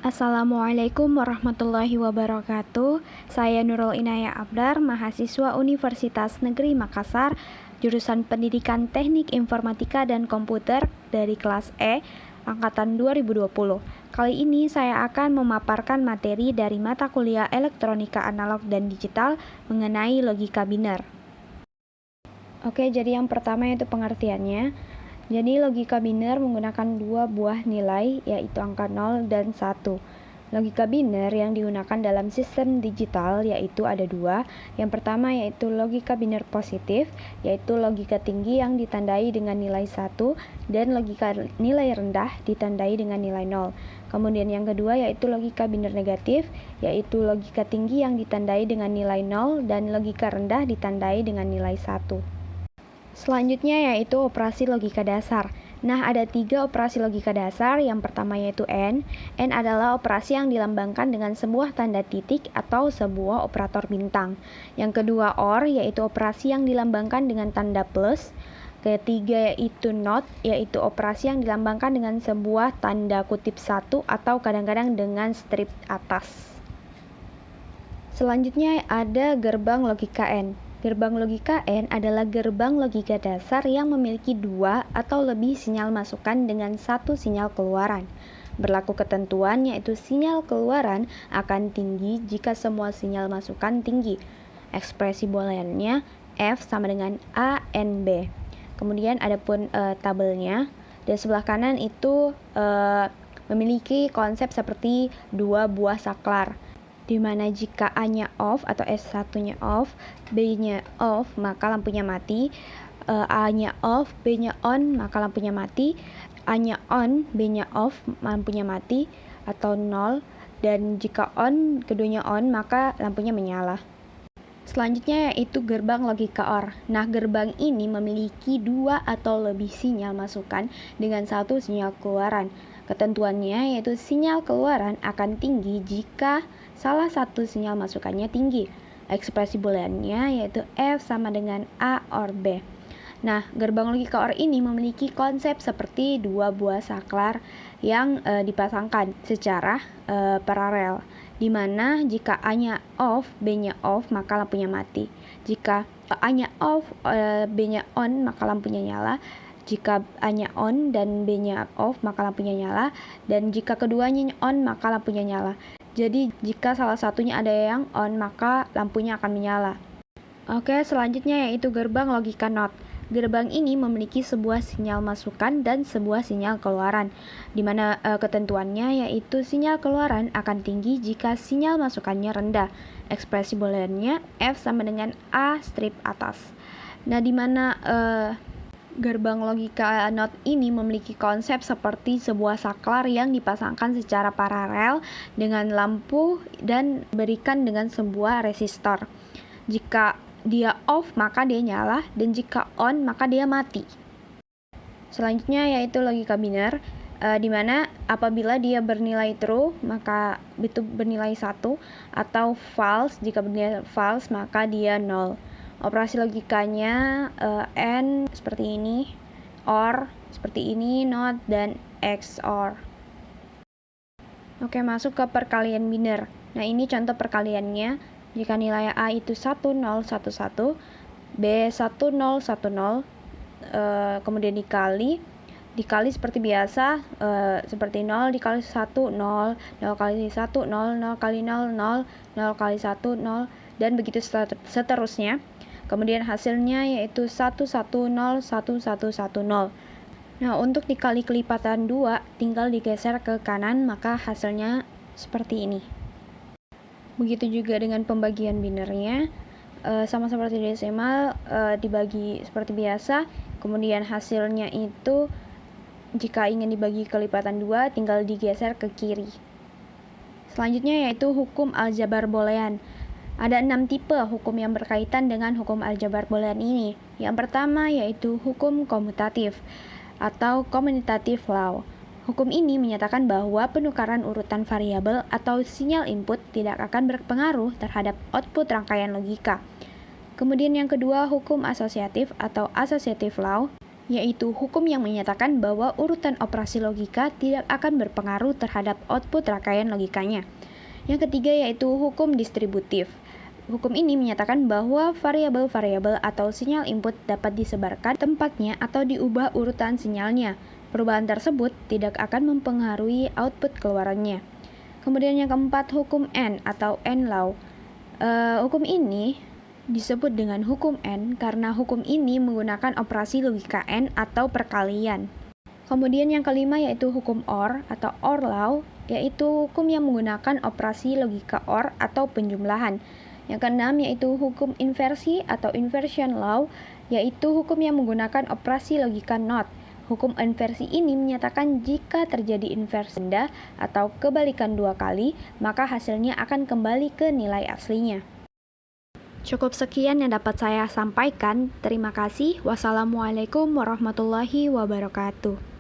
Assalamualaikum warahmatullahi wabarakatuh. Saya Nurul Inayah Abdar, mahasiswa Universitas Negeri Makassar, jurusan Pendidikan Teknik Informatika dan Komputer dari kelas E, angkatan 2020. Kali ini saya akan memaparkan materi dari mata kuliah Elektronika Analog dan Digital mengenai logika biner. Oke, jadi yang pertama yaitu pengertiannya. Jadi logika biner menggunakan dua buah nilai, yaitu angka 0 dan 1. Logika biner yang digunakan dalam sistem digital yaitu ada dua. Yang pertama yaitu logika biner positif, yaitu logika tinggi yang ditandai dengan nilai 1, dan logika nilai rendah ditandai dengan nilai 0. Kemudian yang kedua yaitu logika biner negatif, yaitu logika tinggi yang ditandai dengan nilai 0 dan logika rendah ditandai dengan nilai 1. Selanjutnya yaitu operasi logika dasar. Nah, ada 3 operasi logika dasar. Yang pertama yaitu N. N adalah operasi yang dilambangkan dengan sebuah tanda titik atau sebuah operator bintang. Yang kedua OR, yaitu operasi yang dilambangkan dengan tanda plus. Ketiga yaitu NOT, yaitu operasi yang dilambangkan dengan sebuah tanda kutip 1 atau kadang-kadang dengan strip atas. Selanjutnya ada gerbang logika N. Gerbang logika N adalah gerbang logika dasar yang memiliki 2 atau lebih sinyal masukan dengan 1 sinyal keluaran. Berlaku ketentuan yaitu sinyal keluaran akan tinggi jika semua sinyal masukan tinggi. Ekspresi booleannya F sama dengan A N B. Kemudian ada pun tabelnya. Di sebelah kanan itu memiliki konsep seperti dua buah saklar, di mana jika A-nya off atau S1-nya off, B-nya off, maka lampunya mati. A-nya off, B-nya on, maka lampunya mati. A-nya on, B-nya off, lampunya mati atau 0. Dan jika on, keduanya on, maka lampunya menyala. Selanjutnya yaitu gerbang logika OR. Nah, gerbang ini memiliki 2 atau lebih sinyal masukan dengan 1 sinyal keluaran. Ketentuannya yaitu sinyal keluaran akan tinggi jika salah satu sinyal masukannya tinggi. Ekspresi booleannya yaitu F sama dengan A or B. Nah, gerbang logika OR ini memiliki konsep seperti dua buah saklar yang dipasangkan secara paralel, di mana jika A-nya off, B-nya off, maka lampunya mati. Jika A-nya off, B-nya on, maka lampunya nyala. Jika A-nya on dan B-nya off, maka lampunya nyala. Dan jika keduanya on, maka lampunya nyala. Jadi, jika salah satunya ada yang on, maka lampunya akan menyala. Oke, selanjutnya yaitu gerbang logika NOT. Gerbang ini memiliki sebuah sinyal masukan dan sebuah sinyal keluaran, di mana ketentuannya yaitu sinyal keluaran akan tinggi jika sinyal masukannya rendah. Ekspresi booleannya F sama dengan A strip atas. Nah, di mana gerbang logika NOT ini memiliki konsep seperti sebuah saklar yang dipasangkan secara paralel dengan lampu dan berikan dengan sebuah resistor. Jika dia off, maka dia nyala, dan jika on, maka dia mati. Selanjutnya yaitu logika biner, di mana apabila dia bernilai true, maka itu bernilai 1, atau false, jika bernilai false, maka dia 0. Operasi logikanya AND seperti ini, OR seperti ini, NOT, dan XOR. Oke, masuk ke perkalian biner. Nah, ini contoh perkaliannya. Jika nilai A itu 1011, B 1010, kemudian dikali seperti biasa, seperti 0 dikali 1, 0, 0 kali 1, 0, 0 kali 0, 0, 0 kali 1, 0, dan begitu seterusnya. Kemudian hasilnya yaitu 1101110. Nah, untuk dikali kelipatan 2, tinggal digeser ke kanan, maka hasilnya seperti ini. Begitu juga dengan pembagian binernya, sama seperti desimal, dibagi seperti biasa. Kemudian hasilnya itu jika ingin dibagi kelipatan 2, tinggal digeser ke kiri. Selanjutnya yaitu hukum aljabar boolean. Ada 6 tipe hukum yang berkaitan dengan hukum aljabar boolean ini. Yang pertama yaitu hukum komutatif atau commutative law. Hukum ini menyatakan bahwa penukaran urutan variabel atau sinyal input tidak akan berpengaruh terhadap output rangkaian logika. Kemudian yang kedua, hukum asosiatif atau associative law. yaitu hukum yang menyatakan bahwa urutan operasi logika tidak akan berpengaruh terhadap output rangkaian logikanya. Yang ketiga yaitu hukum distributif. Hukum ini menyatakan bahwa variabel-variabel atau sinyal input dapat disebarkan tempatnya atau diubah urutan sinyalnya. Perubahan tersebut tidak akan mempengaruhi output keluarannya. Kemudian yang keempat, hukum N atau N-law. Hukum ini disebut dengan hukum N karena hukum ini menggunakan operasi logika N atau perkalian. Kemudian yang kelima yaitu hukum OR atau OR law, yaitu hukum yang menggunakan operasi logika OR atau penjumlahan. Yang keenam yaitu hukum inversi atau inversion law, yaitu hukum yang menggunakan operasi logika NOT. Hukum inversi ini menyatakan jika terjadi inversi ganda atau kebalikan 2 kali, maka hasilnya akan kembali ke nilai aslinya. Cukup sekian yang dapat saya sampaikan. Terima kasih. Wassalamualaikum warahmatullahi wabarakatuh.